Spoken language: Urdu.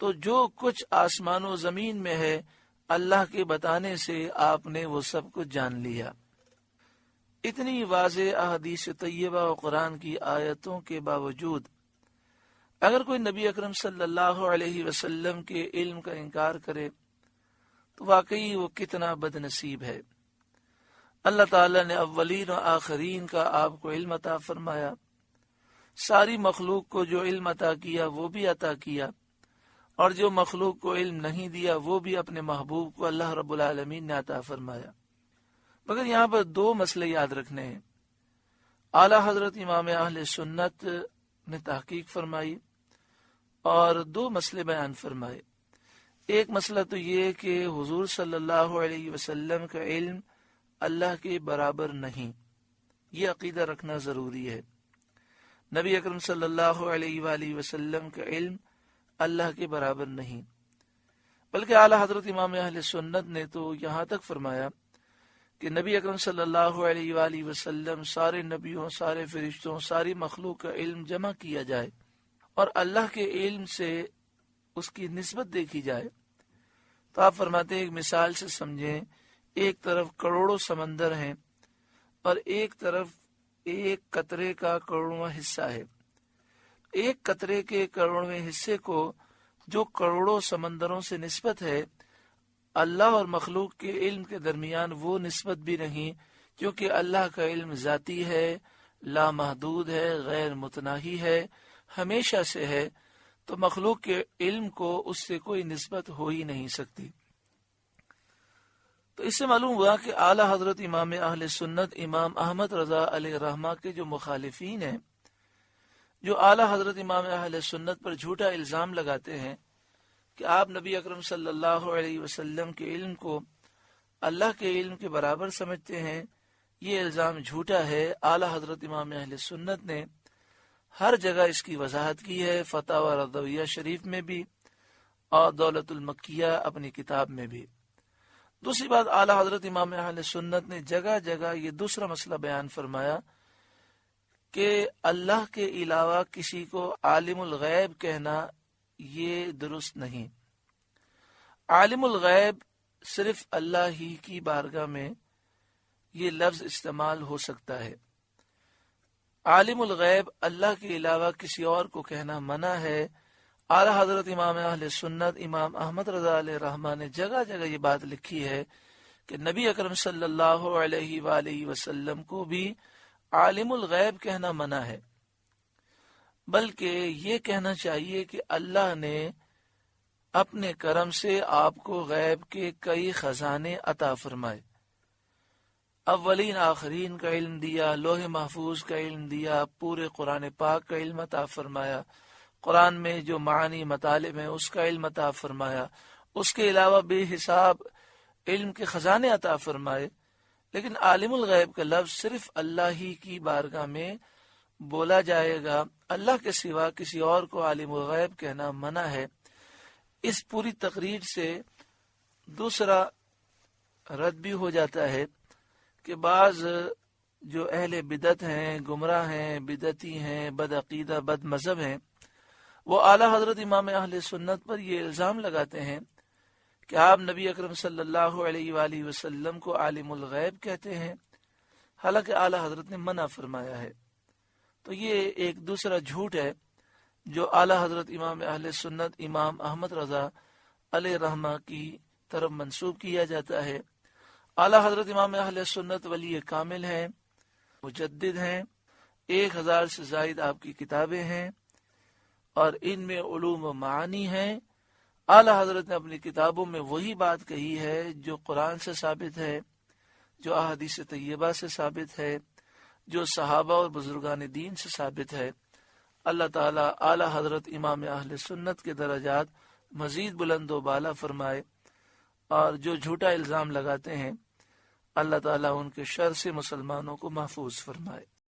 تو جو کچھ آسمان و زمین میں ہے اللہ کے بتانے سے آپ نے وہ سب کچھ جان لیا۔ اتنی واضح احادیث طیبہ و قرآن کی آیتوں کے باوجود اگر کوئی نبی اکرم صلی اللہ علیہ وسلم کے علم کا انکار کرے تو واقعی وہ کتنا بد نصیب ہے۔ اللہ تعالیٰ نے اولین و آخرین کا آپ کو علم عطا فرمایا، ساری مخلوق کو جو علم عطا کیا وہ بھی عطا کیا، اور جو مخلوق کو علم نہیں دیا وہ بھی اپنے محبوب کو اللہ رب العالمین نے عطا فرمایا۔ مگر یہاں پر دو مسئلے یاد رکھنے ہیں۔ اعلیٰ حضرت امام اہل سنت نے تحقیق فرمائی اور دو مسئلے بیان فرمائے۔ ایک مسئلہ تو یہ کہ حضور صلی اللہ علیہ وسلم کا علم اللہ کے برابر نہیں، یہ عقیدہ رکھنا ضروری ہے۔ نبی اکرم صلی اللہ علیہ وآلہ وسلم کا علم اللہ کے برابر نہیں، بلکہ اعلیٰ حضرت امام اہل سنت نے تو یہاں تک فرمایا کہ نبی اکرم صلی اللہ علیہ وآلہ وسلم سارے نبیوں، سارے فرشتوں، ساری مخلوق کا علم جمع کیا جائے اور اللہ کے علم سے اس کی نسبت دیکھی جائے تو آپ فرماتے ہیں ایک مثال سے سمجھیں، ایک طرف کروڑوں سمندر ہیں اور ایک طرف ایک قطرے کا کروڑواں حصہ ہے۔ ایک قطرے کے کروڑویں حصے کو جو کروڑوں سمندروں سے نسبت ہے، اللہ اور مخلوق کے علم کے درمیان وہ نسبت بھی نہیں، کیونکہ اللہ کا علم ذاتی ہے، لامحدود ہے، غیر متناہی ہے، ہمیشہ سے ہے، تو مخلوق کے علم کو اس سے کوئی نسبت ہو ہی نہیں سکتی۔ تو اس سے معلوم ہوا کہ اعلیٰ حضرت امام اہل سنت امام احمد رضا علیہ رحمہ کے جو مخالفین ہیں، جو اعلیٰ حضرت امام اہل سنت پر جھوٹا الزام لگاتے ہیں کہ آپ نبی اکرم صلی اللہ علیہ وسلم کے علم کو اللہ کے علم کے برابر سمجھتے ہیں، یہ الزام جھوٹا ہے۔ اعلیٰ حضرت امام اہل سنت نے ہر جگہ اس کی وضاحت کی ہے، فتاوی رضویہ شریف میں بھی اور دولت المکیہ اپنی کتاب میں بھی۔ دوسری بات، اعلیٰ حضرت امام اہل سنت نے جگہ جگہ یہ دوسرا مسئلہ بیان فرمایا کہ اللہ کے علاوہ کسی کو عالم الغیب کہنا یہ درست نہیں۔ عالم الغیب صرف اللہ ہی کی بارگاہ میں یہ لفظ استعمال ہو سکتا ہے۔ عالم الغیب اللہ کے علاوہ کسی اور کو کہنا منع ہے۔ اعلیٰ حضرت امام اہل سنت امام احمد رضا علیہ رحمہ نے جگہ جگہ یہ بات لکھی ہے کہ نبی اکرم صلی اللہ علیہ وآلہ وسلم کو بھی عالم الغیب کہنا منع ہے، بلکہ یہ کہنا چاہیے کہ اللہ نے اپنے کرم سے آپ کو غیب کے کئی خزانے عطا فرمائے، اولین آخرین کا علم دیا، لوح محفوظ کا علم دیا، پورے قرآن پاک کا علم عطا فرمایا، قرآن میں جو معنی مطالب ہیں اس کا علم عطا فرمایا، اس کے علاوہ بے حساب علم کے خزانے عطا فرمائے۔ لیکن عالم الغیب کا لفظ صرف اللہ ہی کی بارگاہ میں بولا جائے گا، اللہ کے سوا کسی اور کو عالم الغیب کہنا منع ہے۔ اس پوری تقریر سے دوسرا رد بھی ہو جاتا ہے کہ بعض جو اہل بدعت ہیں، گمراہ ہیں، بدعتی ہیں، بد عقیدہ، بد مذہب ہیں، وہ اعلیٰ حضرت امام اہل سنت پر یہ الزام لگاتے ہیں کہ آپ نبی اکرم صلی اللہ علیہ وآلہ وسلم کو عالم الغیب کہتے ہیں، حالانکہ اعلیٰ حضرت نے منع فرمایا ہے۔ تو یہ ایک دوسرا جھوٹ ہے جو اعلیٰ حضرت امام اہل سنت امام احمد رضا علیہ رحمہ کی طرف منسوب کیا جاتا ہے۔ اعلیٰ حضرت امام اہل سنت ولی کامل ہیں، مجدد ہیں، 1000 سے زائد آپ کی کتابیں ہیں اور ان میں علوم و معانی ہیں۔ اعلیٰ حضرت نے اپنی کتابوں میں وہی بات کہی ہے جو قرآن سے ثابت ہے، جو احادیث طیبہ سے ثابت ہے، جو صحابہ اور بزرگان دین سے ثابت ہے۔ اللہ تعالیٰ اعلیٰ حضرت امام اہل سنت کے درجات مزید بلند و بالا فرمائے، اور جو جھوٹا الزام لگاتے ہیں اللہ تعالیٰ ان کے شر سے مسلمانوں کو محفوظ فرمائے۔